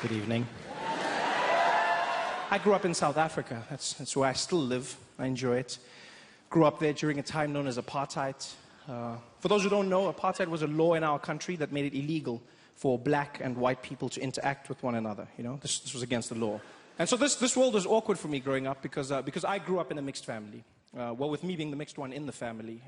Good evening. I grew up in South Africa. That's where I still live. I enjoy it. Grew up there during a time known as apartheid. For those who don't know, apartheid was a law in our country that made it illegal for black and white people to interact with one another. You know, this was against the law. And so this world was awkward for me growing up because I grew up in a mixed family. Well, with me being the mixed one in the family.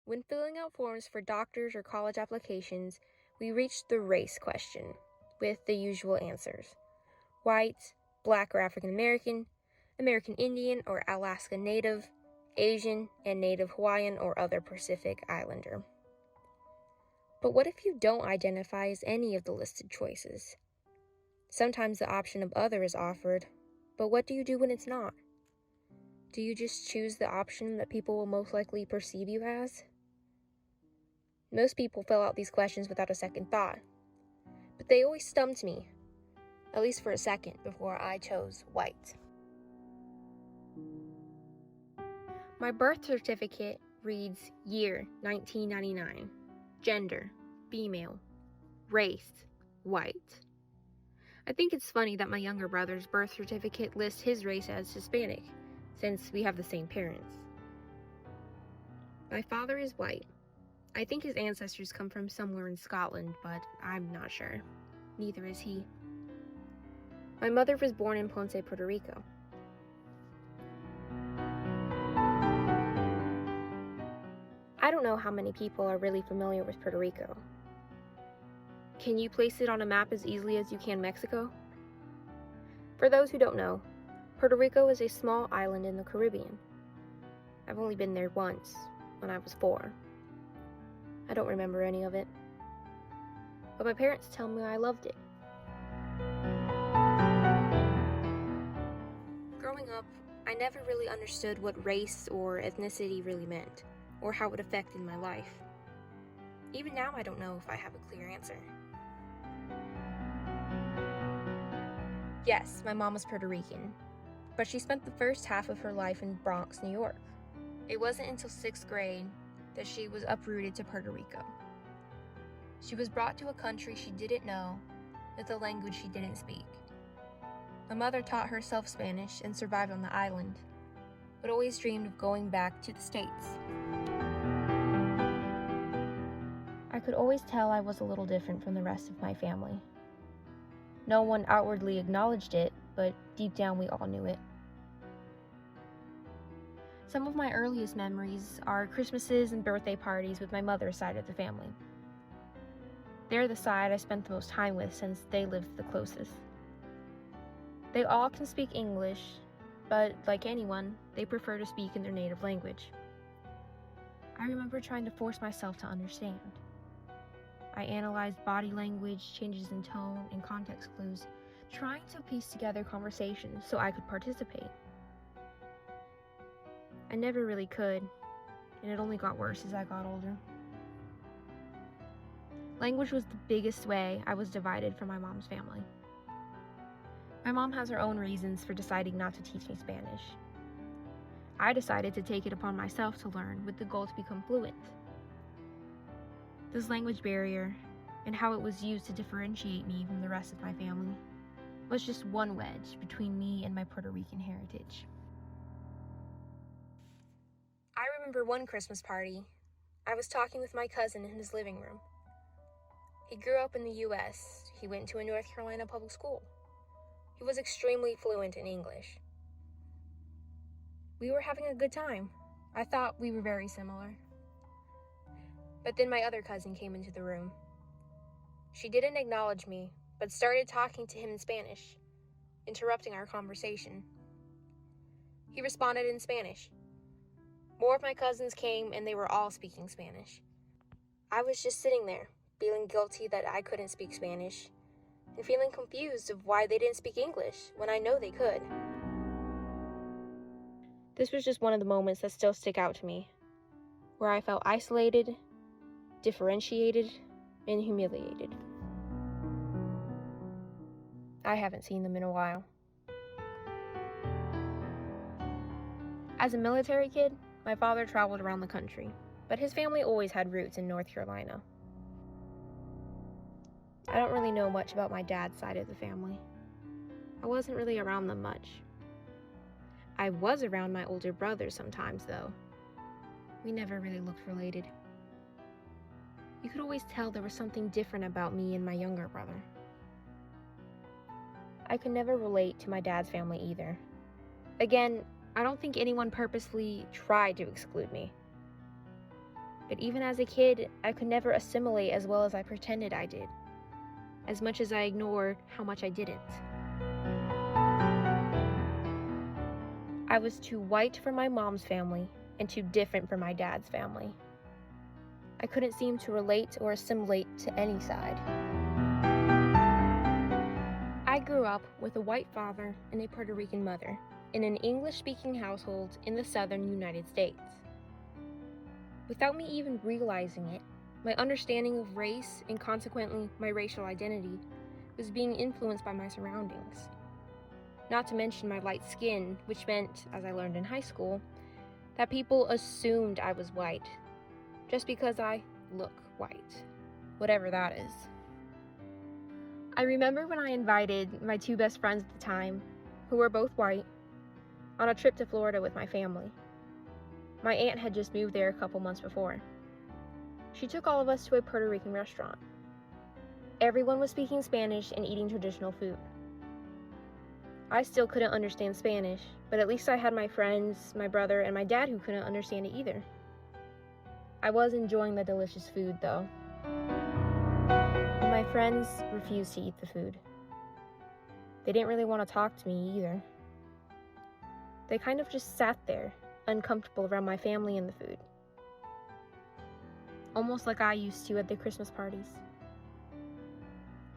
When filling out forms for doctors or college applications, we reached the race question, with the usual answers: white, black or African American, American Indian or Alaska Native, Asian, and Native Hawaiian or other Pacific Islander. But what if you don't identify as any of the listed choices? Sometimes the option of other is offered, but what do you do when it's not? Do you just choose the option that people will most likely perceive you as? Most people fill out these questions without a second thought, but they always stumped me, at least for a second, before I chose white. My birth certificate reads year 1999, gender, female, race, white. I think it's funny that my younger brother's birth certificate lists his race as Hispanic, since we have the same parents. My father is white. I think his ancestors come from somewhere in Scotland, but I'm not sure. Neither is he. My mother was born in Ponce, Puerto Rico. I don't know how many people are really familiar with Puerto Rico. Can you place it on a map as easily as you can Mexico? For those who don't know, Puerto Rico is a small island in the Caribbean. I've only been there once, when I was 4. I don't remember any of it, but my parents tell me I loved it. Growing up, I never really understood what race or ethnicity really meant, or how it affected my life. Even now, I don't know if I have a clear answer. Yes, my mom was Puerto Rican, but she spent the first half of her life in Bronx, New York. It wasn't until 6th grade that she was uprooted to Puerto Rico. She was brought to a country she didn't know, with a language she didn't speak. My mother taught herself Spanish and survived on the island, but always dreamed of going back to the States. I could always tell I was a little different from the rest of my family. No one outwardly acknowledged it, but deep down we all knew it. Some of my earliest memories are Christmases and birthday parties with my mother's side of the family. They're the side I spent the most time with since they lived the closest. They all can speak English, but like anyone, they prefer to speak in their native language. I remember trying to force myself to understand. I analyzed body language, changes in tone, and context clues, trying to piece together conversations so I could participate. I never really could, and it only got worse as I got older. Language was the biggest way I was divided from my mom's family. My mom has her own reasons for deciding not to teach me Spanish. I decided to take it upon myself to learn with the goal to become fluent. This language barrier, and how it was used to differentiate me from the rest of my family, was just one wedge between me and my Puerto Rican heritage. I remember one Christmas party. I was talking with my cousin in his living room. He grew up in the U.S. He went to a North Carolina public school. He was extremely fluent in English. We were having a good time. I thought we were very similar. But then my other cousin came into the room. She didn't acknowledge me, but started talking to him in Spanish, interrupting our conversation. He responded in Spanish. More of my cousins came and they were all speaking Spanish. I was just sitting there, feeling guilty that I couldn't speak Spanish, and feeling confused of why they didn't speak English when I know they could. This was just one of the moments that still stick out to me, where I felt isolated, differentiated, and humiliated. I haven't seen them in a while. As a military kid, my father traveled around the country, but his family always had roots in North Carolina. I don't really know much about my dad's side of the family. I wasn't really around them much. I was around my older brothers sometimes, though. We never really looked related. You could always tell there was something different about me and my younger brother. I could never relate to my dad's family either. Again, I don't think anyone purposefully tried to exclude me. But even as a kid, I could never assimilate as well as I pretended I did, as much as I ignored how much I didn't. I was too white for my mom's family and too different for my dad's family. I couldn't seem to relate or assimilate to any side. I grew up with a white father and a Puerto Rican mother in an English-speaking household in the southern United States. Without me even realizing it, my understanding of race and consequently my racial identity was being influenced by my surroundings. Not to mention my light skin, which meant, as I learned in high school, that people assumed I was white, just because I look white, whatever that is. I remember when I invited my two best friends at the time, who were both white, on a trip to Florida with my family. My aunt had just moved there a couple months before. She took all of us to a Puerto Rican restaurant. Everyone was speaking Spanish and eating traditional food. I still couldn't understand Spanish, but at least I had my friends, my brother, and my dad who couldn't understand it either. I was enjoying the delicious food, though. And my friends refused to eat the food. They didn't really want to talk to me either. They kind of just sat there, uncomfortable around my family and the food. Almost like I used to at the Christmas parties.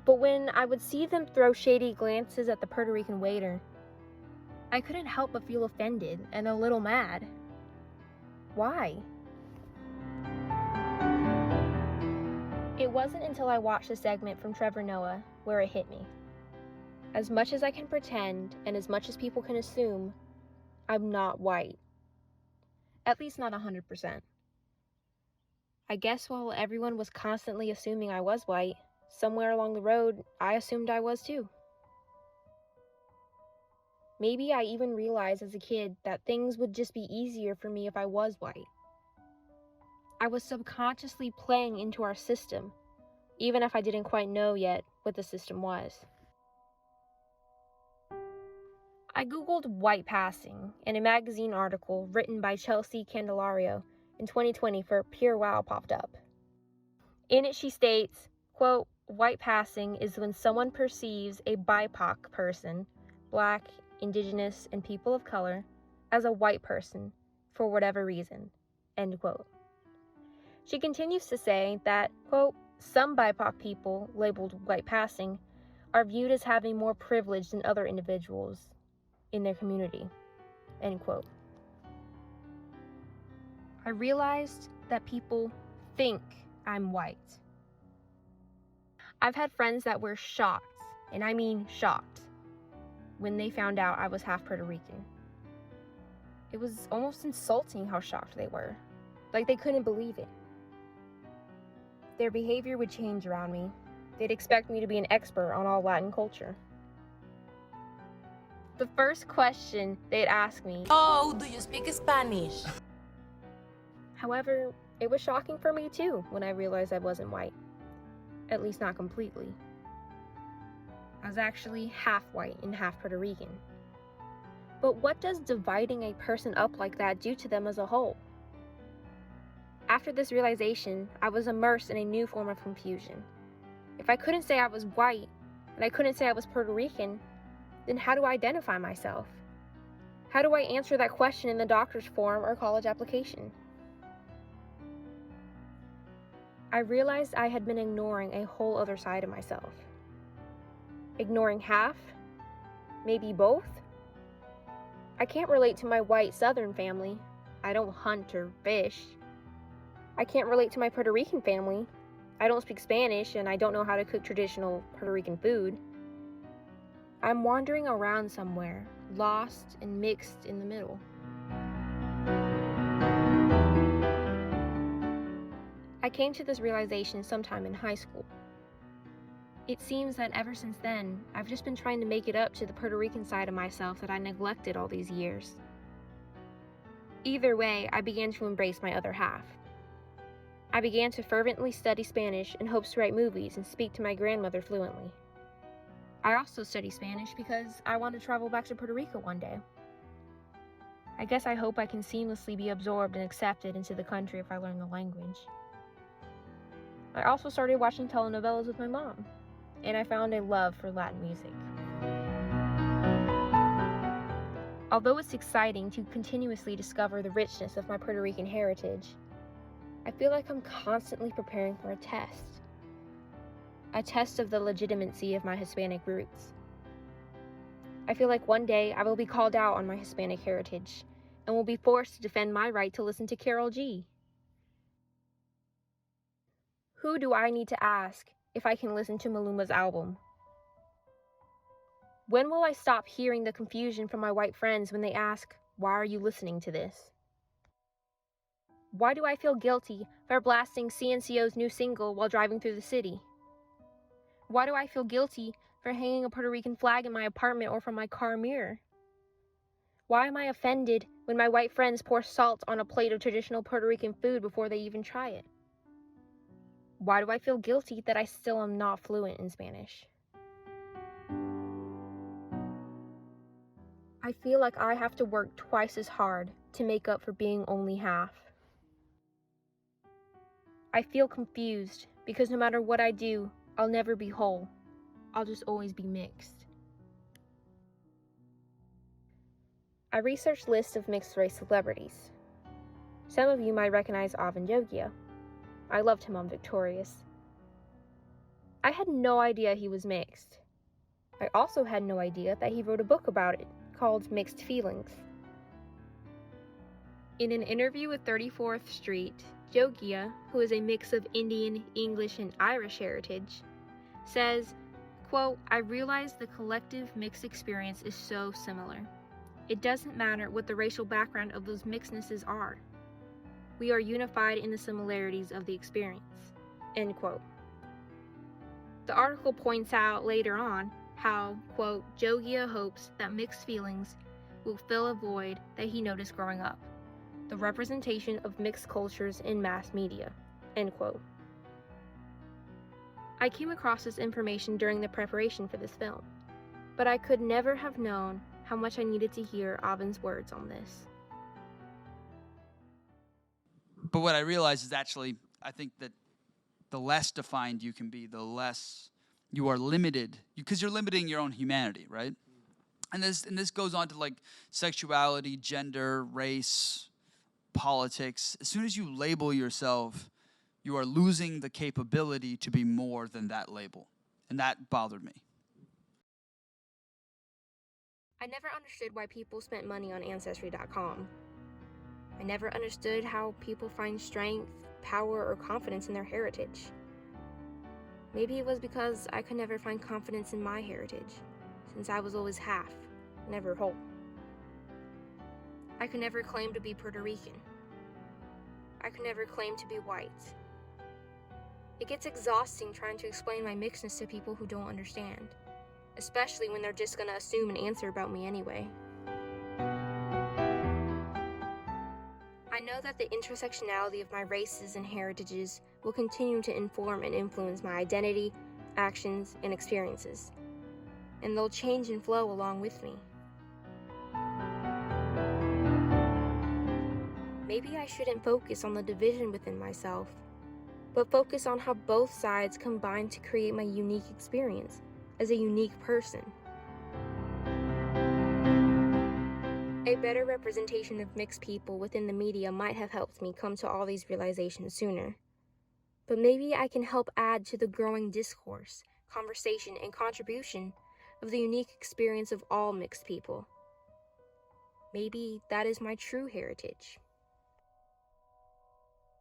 But when I would see them throw shady glances at the Puerto Rican waiter, I couldn't help but feel offended and a little mad. Why? It wasn't until I watched a segment from Trevor Noah where it hit me. As much as I can pretend and as much as people can assume, I'm not white. At least not 100%. I guess while everyone was constantly assuming I was white, somewhere along the road, I assumed I was too. Maybe I even realized as a kid that things would just be easier for me if I was white. I was subconsciously playing into our system, even if I didn't quite know yet what the system was. I googled white passing, and a magazine article written by Chelsea Candelario in 2020 for Pure Wow popped up. In it she states, quote, "White passing is when someone perceives a BIPOC person, Black, Indigenous, and people of color, as a white person for whatever reason," end quote. She continues to say that, quote, "Some BIPOC people, labeled white passing, are viewed as having more privilege than other individuals in their community," end quote. I realized that people think I'm white. I've had friends that were shocked, and I mean shocked, when they found out I was half Puerto Rican. It was almost insulting how shocked they were, like they couldn't believe it. Their behavior would change around me. They'd expect me to be an expert on all Latin culture. The first question they'd ask me, "Oh, do you speak Spanish?" However, it was shocking for me too when I realized I wasn't white. At least not completely. I was actually half white and half Puerto Rican. But what does dividing a person up like that do to them as a whole? After this realization, I was immersed in a new form of confusion. If I couldn't say I was white, and I couldn't say I was Puerto Rican, then how do I identify myself? How do I answer that question in the doctor's form or college application? I realized I had been ignoring a whole other side of myself. Ignoring half? Maybe both? I can't relate to my white Southern family. I don't hunt or fish. I can't relate to my Puerto Rican family. I don't speak Spanish and I don't know how to cook traditional Puerto Rican food. I'm wandering around somewhere, lost and mixed in the middle. I came to this realization sometime in high school. It seems that ever since then, I've just been trying to make it up to the Puerto Rican side of myself that I neglected all these years. Either way, I began to embrace my other half. I began to fervently study Spanish in hopes to write movies and speak to my grandmother fluently. I also study Spanish because I want to travel back to Puerto Rico one day. I guess I hope I can seamlessly be absorbed and accepted into the country if I learn the language. I also started watching telenovelas with my mom, and I found a love for Latin music. Although it's exciting to continuously discover the richness of my Puerto Rican heritage, I feel like I'm constantly preparing for a test of the legitimacy of my Hispanic roots. I feel like one day I will be called out on my Hispanic heritage and will be forced to defend my right to listen to Karol G. Who do I need to ask if I can listen to Maluma's album? When will I stop hearing the confusion from my white friends when they ask, "Why are you listening to this?" Why do I feel guilty for blasting CNCO's new single while driving through the city? Why do I feel guilty for hanging a Puerto Rican flag in my apartment or from my car mirror? Why am I offended when my white friends pour salt on a plate of traditional Puerto Rican food before they even try it? Why do I feel guilty that I still am not fluent in Spanish? I feel like I have to work twice as hard to make up for being only half. I feel confused because no matter what I do, I'll never be whole. I'll just always be mixed. I researched lists of mixed-race celebrities. Some of you might recognize Avan Jogia. I loved him on Victorious. I had no idea he was mixed. I also had no idea that he wrote a book about it called Mixed Feelings. In an interview with 34th Street, Jogia, who is a mix of Indian, English, and Irish heritage, says, quote, "I realize the collective mixed experience is so similar. It doesn't matter what the racial background of those mixednesses are. We are unified in the similarities of the experience," end quote. The article points out later on how, quote, Jogia hopes that Mixed Feelings will fill a void that he noticed growing up, the representation of mixed cultures in mass media, end quote. I came across this information during the preparation for this film, but I could never have known how much I needed to hear Avan's words on this. But what I realize is actually, I think that the less defined you can be, the less you are limited, because you're limiting your own humanity, right? And this goes on to like sexuality, gender, race, politics. As soon as you label yourself, you are losing the capability to be more than that label. And that bothered me. I never understood why people spent money on Ancestry.com. I never understood how people find strength, power, or confidence in their heritage. Maybe it was because I could never find confidence in my heritage, since I was always half, never whole. I could never claim to be Puerto Rican. I could never claim to be white. It gets exhausting trying to explain my mixedness to people who don't understand, especially when they're just gonna assume an answer about me anyway. I know that the intersectionality of my races and heritages will continue to inform and influence my identity, actions, and experiences, and they'll change and flow along with me. Maybe I shouldn't focus on the division within myself, but focus on how both sides combine to create my unique experience as a unique person. A better representation of mixed people within the media might have helped me come to all these realizations sooner. But maybe I can help add to the growing discourse, conversation, and contribution of the unique experience of all mixed people. Maybe that is my true heritage.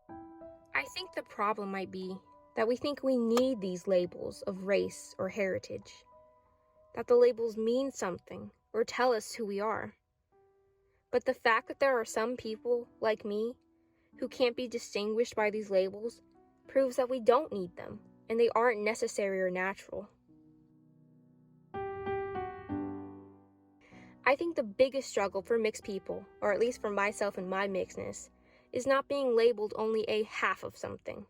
I think the problem might be that we think we need these labels of race or heritage, that the labels mean something or tell us who we are. But the fact that there are some people, like me, who can't be distinguished by these labels proves that we don't need them, and they aren't necessary or natural. I think the biggest struggle for mixed people, or at least for myself and my mixedness, is not being labeled only a half of something,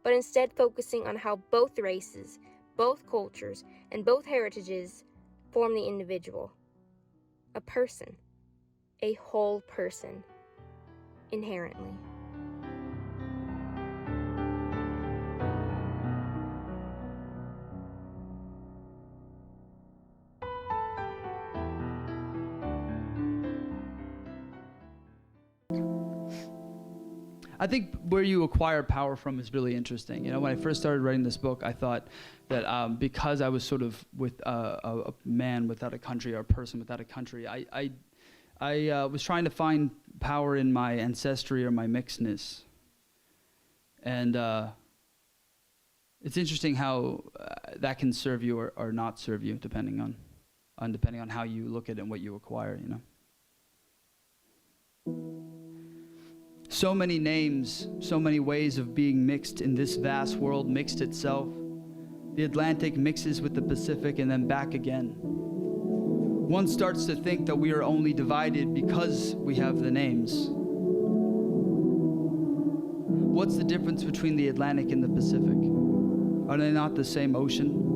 but instead focusing on how both races, both cultures, and both heritages form the individual. A person. A whole person. Inherently. I think where you acquire power from is really interesting. When I first started writing this book, I thought that because I was sort of with a man without a country or a person without a country, I was trying to find power in my ancestry or my mixedness. And it's interesting how that can serve you or not serve you, depending on how you look at it and what you acquire. So many names, so many ways of being mixed in this vast world, mixed itself. The Atlantic mixes with the Pacific and then back again. One starts to think that we are only divided because we have the names. What's the difference between the Atlantic and the Pacific? Are they not the same ocean?